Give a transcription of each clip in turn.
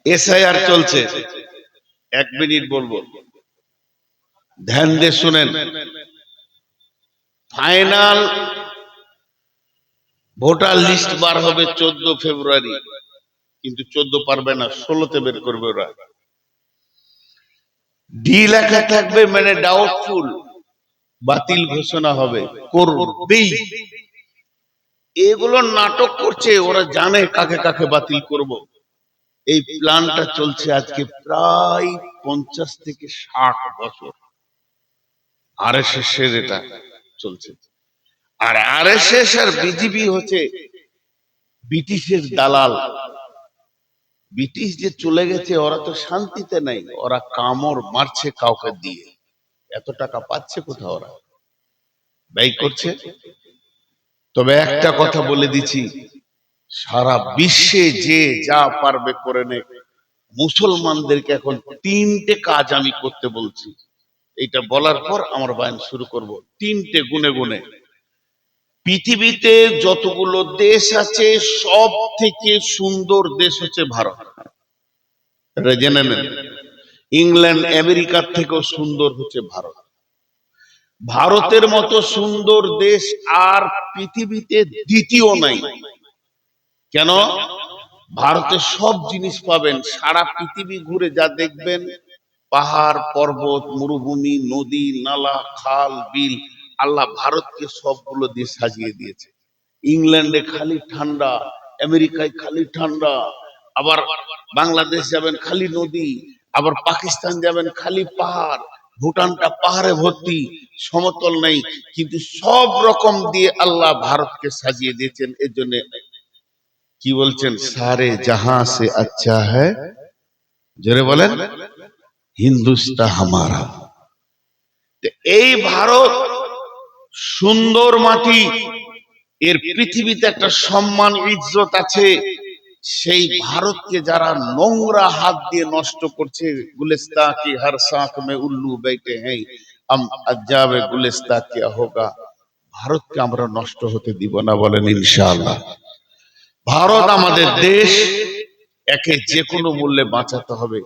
SIR চলছে। 1 minute বলবো, ধ্যান দিয়ে শুনেন। ফাইনাল ভোটার লিস্ট বার হবে 14 ফেব্রুয়ারি, কিন্তু 14 পারবে না, 16তে বের করবে ওরা। ডি লেখা থাকবে, মানে ডাউটফুল, বাতিল ঘোষণা হবে, করবেই। এগুলো নাটক করছে, ওরা জানে কাকে কাকে বাতিল করব। এই প্ল্যানটা চলছে আজকে প্রায় 50 থেকে 60 বছর। আরএসএস এর এটা চলছে। আর আরএসএস আর বিজেপি হচ্ছে ব্রিটিশের দালাল। ব্রিটিশ যে চলে গেছে, ওরা তো শান্তিতে নাই, ওরা কামড় মারছে কাউকে দিয়ে। এত টাকা পাচ্ছে কোথাও, ওরা ব্যয় করছে। তবে একটা কথা বলে দিচ্ছি, সারা বিশ্বে যে যা পারবে করে নে, মুসলমানদেরকে এখন 3টে কাজ আমি করতে বলছি। এইটা বলার পর আমার বয়ান শুরু করব। 3টে গুনে গুনে। পৃথিবীতে যতগুলো দেশ আছে, সব থেকে সুন্দর দেশ হচ্ছে ভারত। এটা জেনে নেন। ইংল্যান্ড আমেরিকার থেকেও সুন্দর হচ্ছে ভারত। ভারতের মতো সুন্দর দেশ আর পৃথিবীতে দ্বিতীয় নাই। কেন? ভারতে সব জিনিস পাবেন, সারা পৃথিবী ঘুরে যা দেখবেন, পাহাড় পর্বত, মরুভূমি, নদী নালা, খাল বিল, আল্লাহ ভারতকে সবগুলো দিয়ে সাজিয়ে দিয়েছে। ইংল্যান্ডে খালি ঠান্ডা, আমেরিকায় খালি ঠান্ডা, আবার বাংলাদেশ যাবেন খালি নদী, আবার পাকিস্তান যাবেন খালি পাহাড়, ভুটানটা পাহাড়ে ভর্তি, সমতল নেই, কিন্তু সব রকম দিয়ে আল্লাহ ভারতকে সাজিয়ে দিয়েছেন। এর জন্য কি বলছেন, সারে জাহাঁ সে আচ্ছা হ্যায়, জোরে বলেন, হিন্দুস্তান হামারা। এই ভারত সুন্দর মাটি, এর পৃথিবীতে একটা সম্মান ইজ্জত আছে। সেই ভারতকে যারা নোংরা হাত দিয়ে নষ্ট করছে, গুলিস্তা কি হর শাখ মে উল্লু बैठे हैं हम अजाबे गुलिस्ता क्या होगा, ভারতকে আমরা নষ্ট হতে দিব না, বলেন ইনশাআল্লাহ। ভারত আমাদের দেশ, একে যে কোনো মূল্যে বাঁচাতে হবে।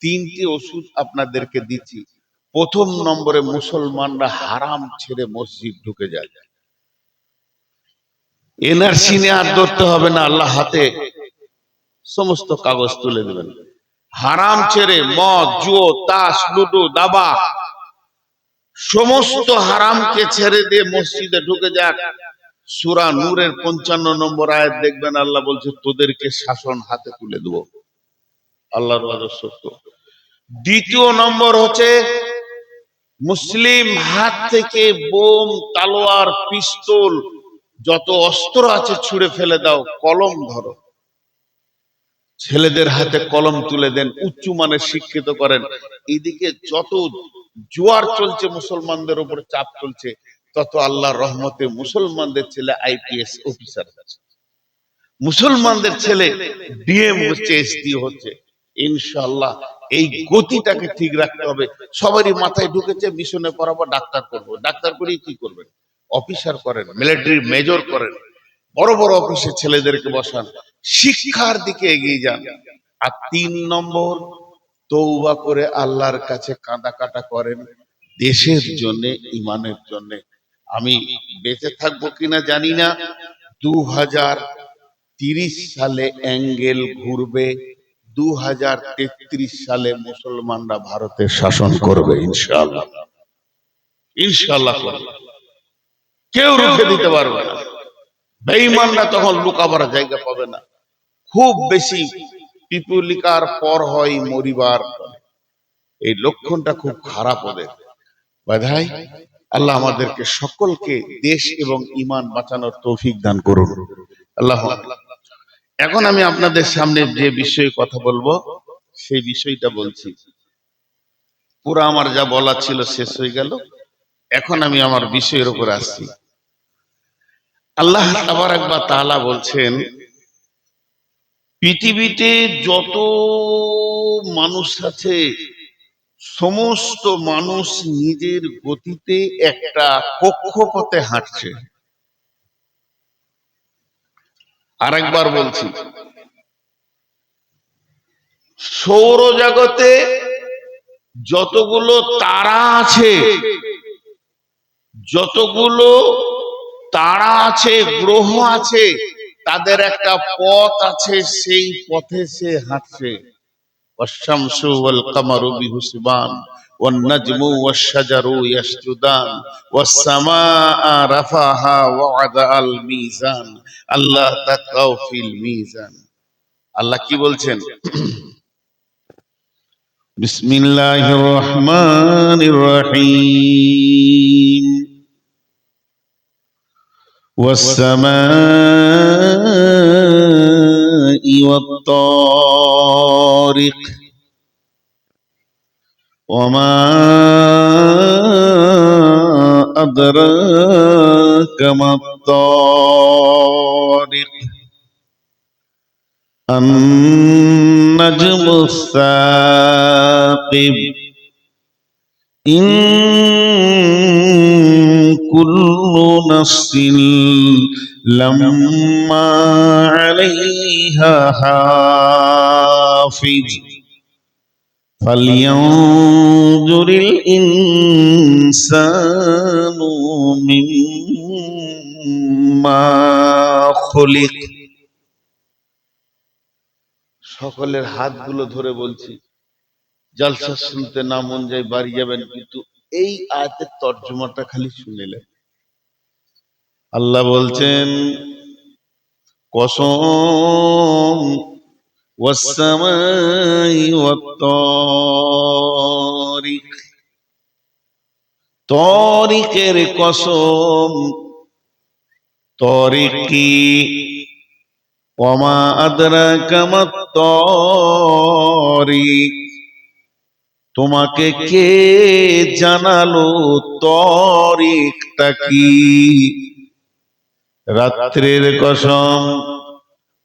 3টি ওষুধ আপনাদেরকে দিচ্ছি। প্রথম নম্বরে, মুসলমানরা হারাম ছেড়ে মসজিদ ঢুকে যায়। এনআরসি নিয়ে আর ধরতে হবে না, আল্লাহ হাতে সমস্ত কাগজ তুলে দেবেন। হারাম ছেড়ে মদ, জুয়া, তাস, লুডো, দাবা, সমস্ত হারামকে ছেড়ে দিয়ে মসজিদে ঢুকে যাক। সূরা নূরের 55 নম্বর আয়াত দেখবেন, আল্লাহ বলছে তোদেরকে শাসন হাতে তুলে দেব। আল্লাহর ওয়াদা সত্য। দ্বিতীয় নম্বর হচ্ছে, মুসলিম হাত থেকে বোম, তালোয়ার, পিস্তল, যত অস্ত্র আছে ছুঁড়ে ফেলে দাও, কলম ধরো। ছেলেদের হাতে কলম তুলে দেন, উচ্চ মানের শিক্ষিত করেন। এদিকে যত জোয়ার চলছে, মুসলমানদের উপর চাপ চলছে, তত আল্লাহর রহমতে মুসলমানদের ছেলে আইপিএস অফিসার হচ্ছে, মুসলমানদের ছেলে ডিএম হচ্ছে, এসডি হচ্ছে। ইনশাআল্লাহ এই গতিটাকে ঠিক রাখতে হবে। সবারই মাথায় ঢুকেছে মিশনে পড়াবো, ডাক্তার করবো, ডাক্তার করেই কি করবেন? অফিসার করেন, মিলিটারি মেজর করেন, বড় বড় অফিসে ছেলেদেরকে বসান, শিক্ষার দিকে এগিয়ে যান। আর 3 নম্বর, তওবা করে আল্লাহর কাছে কাঁদা কাটা করেন, দেশের জন্য, ইমানের জন্য। আমি বেঁচে থাকবো কিনা জানি না, 2030 সালে অ্যাঙ্গেল ঘুরবে, 2033 সালে মুসলমানরা ভারতের শাসন করবে, ইনশাআল্লাহ। ইনশাআল্লাহ করবে, কেউ রুখে দিতে পারবে না। বেঈমানরা তখন লুকাবার জায়গা পাবে না। খুব বেশি পিপুলিকার পর হয় মরিবার, এই লক্ষণটা খুব খারাপ ওদের। বাধাই আল্লাহ আমাদেরকে সকলকে দেশ এবং ঈমান বাঁচানোর তৌফিক দান করুন, আল্লাহ। এখন আমি আপনাদের সামনে যে বিষয়ে কথা বলবো, সেই বিষয়টা বলছি। পুরো আমার যা বলা ছিল শেষ হয়ে গেল, এখন আমি আমার বিষয়ের উপর আসছি। আল্লাহ তাবারক ওয়া তাআলা বলছেন, পৃথিবীতে যত মানুষ আছে, সমস্ত মানুষ নিজের গতিতে একটা কক্ষপথে হাঁটছে। আরেকবার বলছি, সৌরজগতে যতগুলো তারা আছে, যতগুলো তারা আছে, গ্রহ আছে, তাদের একটা পথ আছে, সেই পথে সে হাঁটছে। والشمس والقمر بحسبان والنجم والشجر يسجدان والسماء رفعها ووضع الميزان আল্লাহ তাকাও ফিল মিজান। আল্লাহ কি বলছেন? বিসমিল্লাহির রহমানির রহিম। والسماء والطارق وما أدراك ما الطارق النجم الثاقب إن كل نفس لما عليها حافظ فلينظر الإنسان مما خلق। সকলের হাতগুলো ধরে বলছি, জলসা শুনতে না মন যায় বাড়ি যাবেন, কিন্তু এই আয়াতের তর্জমাটা খালি শুনেলেন। আল্লাহ বলছেন কসম ওয়াসসামাই ওয়াত-তারিক, তারিকের কসম। তারিক কি? ওয়ামা আদরাকা মাত-তারিক, তোমাকে কে জানালো তারিকটা কি? রাত্রের কসম,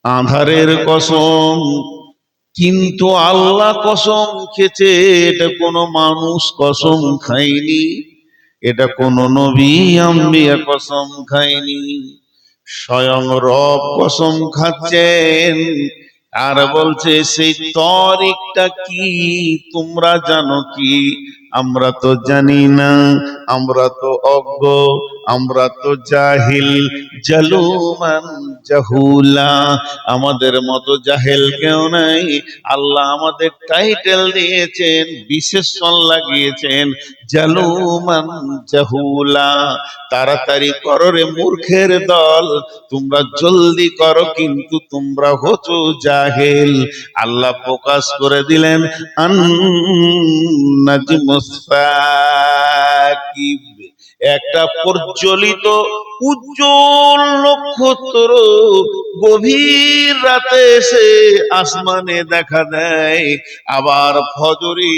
আঁধারের কসম, কিন্তু আল্লাহ কসম খেয়েছে, এটা কোনো মানুষ কসম খায়নি, এটা কোনো নবী আম্বিয়া কসম খায়নি, স্বয়ং রব কসম খাচ্ছেন। আর বলছে সেই তারিখটা কি তোমরা জানো কি? আমরা তো জানি না, আমরা তো অজ্ঞ, আমরা তো জাহিল, জালুমান জাহুলা, আমাদের মতো জাহেল কেউ নাই। আল্লাহ আমাদের টাইটেল দিয়েছেন, বিশেষণ লাগিয়েছেন জালুমান জাহুলা। তাড়াতাড়ি করো রে মূর্খের দল, তোমরা জলদি করো, কিন্তু তোমরা হচ্ছো জাহেল। আল্লাহ প্রকাশ করে দিলেন আন-নাজমুস সাকিব, একটা প্রজ্বলিত উজ্জ্বল নক্ষত্র গভীর রাতে এসে আসমানে দেখা দেয়, আবার ফজরে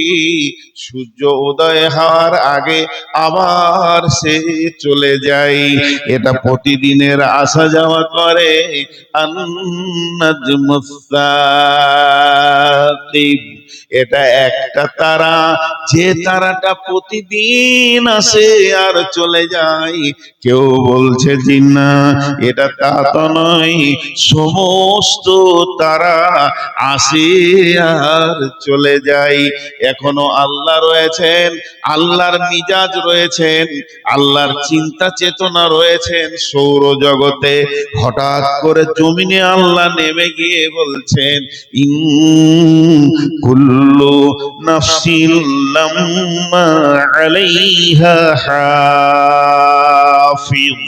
সূর্য উদয় হওয়ার আগে আবার সে চলে যায়। এটা প্রতিদিনের আসা যাওয়া করে। আন-নাজমুস সাকিব, এটা একটা তারা, যে তারাটা প্রতিদিন আসে আর চলে যায়। কেউ বলছে জি না, এটা তা তো নয়, সমস্ত তারা আসে আর চলে যায়। এখনো আল্লাহ রয়েছেন, আল্লাহর মিজাজ রয়েছেন, আল্লাহর চিন্তা চেতনা রয়েছেন সৌরজগতে। হঠাৎ করে জমিনে আল্লাহ নেমে গিয়ে বলছেন ইন কুল্লু নাফসিন লাম্মা আলাইহা হাফিজ।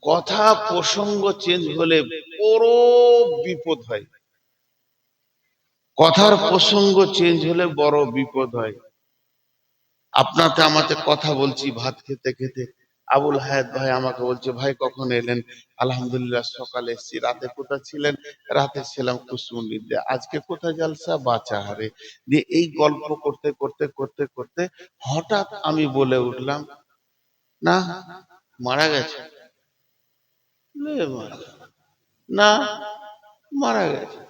কথা প্রসঙ্গ চেঞ্জ হলে বড় বিপদ হয়, কথার প্রসঙ্গ চেঞ্জ হলে বড় বিপদ হয়। আপনাতে আমাতে কথা বলছি ভাত খেতে খেতে, আবুল হায়াত ভাই আমাকে বলছে ভাই কখন এলেন? আলহামদুলিল্লাহ সকালে এসেছি। রাতে কোথায় ছিলেন? রাতে ছিলাম কুসমুন্ডিতে। আজকে কোথায় জালসা? বাচাহারে। দিয়ে এই গল্প করতে করতে করতে করতে হঠাৎ আমি বলে উঠলাম না, মারা গেছে। না, মারা গেছে।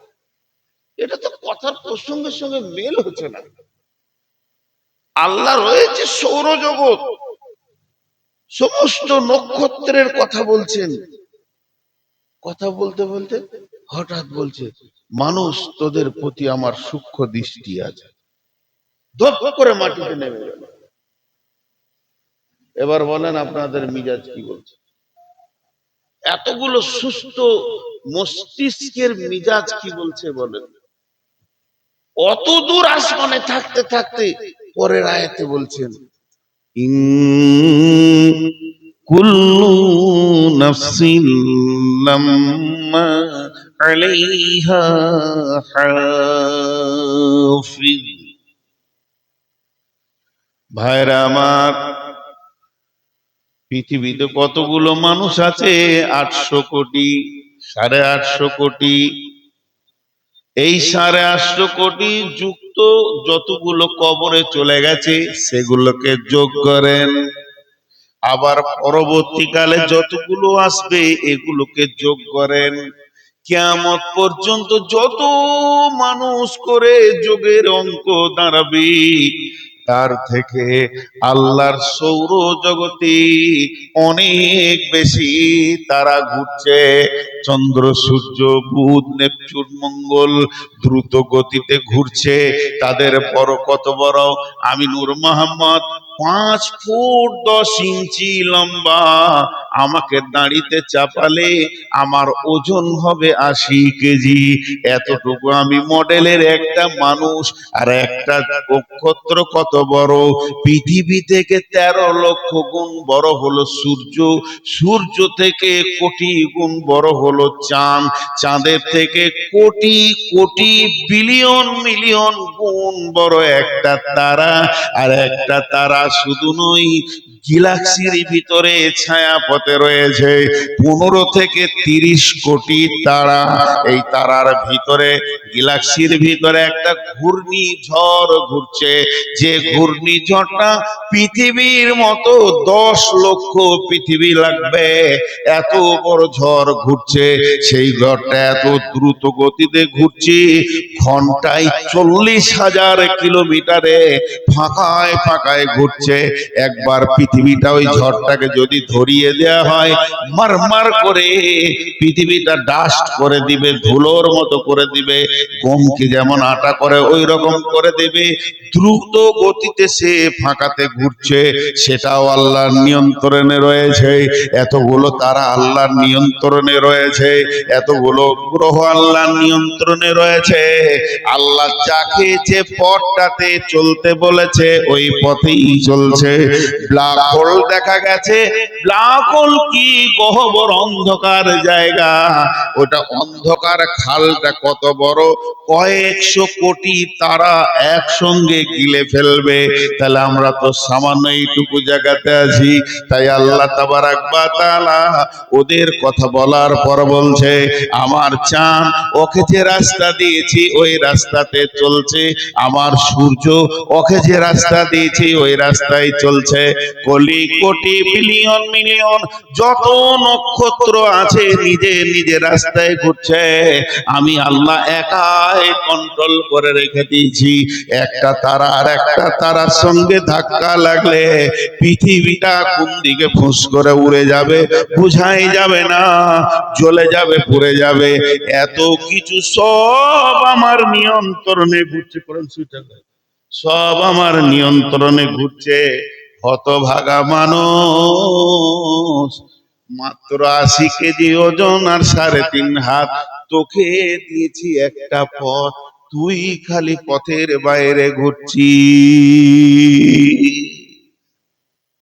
এটা তো কথার প্রসঙ্গের সঙ্গে মেল হচ্ছে না। আল্লাহ রয়েছে সৌরজগৎ, সমস্ত নক্ষত্রের কথা বলছেন, কথা বলতে বলতে হঠাৎ বলছে, মানুষ তোদের প্রতি আমার সূক্ষ্ম দৃষ্টি আছে। ধপ করে মাটিতে নেমে গেল। এবার বলেন আপনাদের মিজাজ কি বলছে? এতগুলো সুস্থ মস্তিষ্কের মিজাজ কি বলছে বলেন? অত দূর আসমানে থাকতে থাকতে পরের আয়াতে বলছেন, ইন কুল্লু নাফসিন লাম্মা আলাইহা হাফিজ। ভাইরা আমার, পৃথিবীতে কতগুলো মানুষ আছে? 800 কোটি, 850 কোটি। এই 850 কোটি যুক্ত যতগুলো কবরে চলে গেছে সেগুলোকে যোগ করেন, আবার পরবর্তীকালে যতগুলো আসবে এগুলোকে যোগ করেন। কিয়ামত পর্যন্ত যত মানুষ করে যোগের অঙ্ক দাঁড়াবে, তার থেকে আল্লাহর সৌর জগতে অনেক বেশি তারা ঘুরছে। চন্দ্র, সূর্য, বুধ, নেপচুন, মঙ্গল দ্রুত গতিতে ঘুরছে। তাদের বড় কত বড়? আমি নূর মোহাম্মদ 5 ফুট 10 ইঞ্চি লম্বা। আমাকে দাঁড়িতে চাপালে আমার ওজন হবে 80 কেজি। এতটুকু আমি মডেলের একটা মানুষ। আর একটা নক্ষত্র কত বড়? পৃথিবী থেকে 13 লক্ষ গুণ বড় হলো সূর্য। সূর্য থেকে কোটি গুণ বড় হলো চাঁদ। চাঁদের থেকে কোটি কোটি বিলিয়ন মিলিয়ন গুণ বড় একটা তারা। আর একটা তারা শুধু নয়, গ্যালাক্সির ভিতরে ছায়াপথে রয়েছে 15 থেকে 30 কোটি তারা। এই তারার ভিতরে, গ্যালাক্সির ভিতরে একটা ঘূর্ণিঝড় ঘুরছে। যে ঘূর্ণিঝড়টা পৃথিবীর মতো 10 লক্ষ পৃথিবী লাগবে, এত বড় ঝড় ঘুরছে। সেই ঝড়টা এত দ্রুত গতিতে ঘুরছে, ঘন্টায় 40,000 কিলোমিটারে ফাঁকায় ফাঁকায় ঘুরছে। একবার পৃথিবীটা ওই ঝড়টাকে যদি ধরিয়ে দেওয়া হয়, মারমার করে পৃথিবীটা ডাস্ট করে দিবে, ধুলোর মতো করে দিবে। গমকে যেমন আটা করে ওই রকম করে দেবে। দ্রুত গতিতে সে ফাঁকাতে ঘুরছে, সেটাও আল্লাহর নিয়ন্ত্রণে রয়েছে। এতগুলো তারা আল্লাহর নিয়ন্ত্রণে রয়েছে, এতগুলো গ্রহ আল্লাহর নিয়ন্ত্রণে রয়েছে। আল্লাহ যাকে যে পথটাতে চলতে বলেছে ওই পথেই চলছে। ব্ল্যাক হোল দেখা গেছে। ব্ল্যাক হোল কি গহ্বর অন্ধকার জায়গা। ওটা অন্ধকার খালটা কত বড়, কয়েকশো কোটি তারা একসঙ্গে গিলে ফেলবে। তাহলে আমরা তো সামান্য এইটুকু জায়গাতে আছি। তাই আল্লাহ তাবারাক ওয়া তাআলা ওদের কথা বলার পর বলছে, আমার চাঁদ ওকে যে রাস্তা দিয়েছি ওই রাস্তাতে চলছে। আমার সূর্য ওকে যে রাস্তা দিয়েছি ওই রাস্তায় চলছে। কোটি কোটি বিলিয়ন মিলিয়ন যত নক্ষত্র আছে নিজের নিজের রাস্তায় ঘুরছে। আমি আল্লাহ একাই কন্ট্রোল করে রেখে দিয়েছি। একটা তারা আর একটা তারার সঙ্গে ধাক্কা লাগলে পৃথিবীটা কোন দিকে ফুস করে উড়ে যাবে বুঝাই যাবে না, জ্বলে যাবে, পুড়ে যাবে। এত কিছু সব আমার নিয়ন্ত্রণে ঘুরছে। সব আমার নিয়ন্ত্রণে ঘুরছে। হতভাগা মানুষ, মাত্র 80 কেজি ওজন আর 3.5 হাত। তোকে দিয়েছি একটা পথ, তুই খালি পথের বাইরে ঘুরছিস।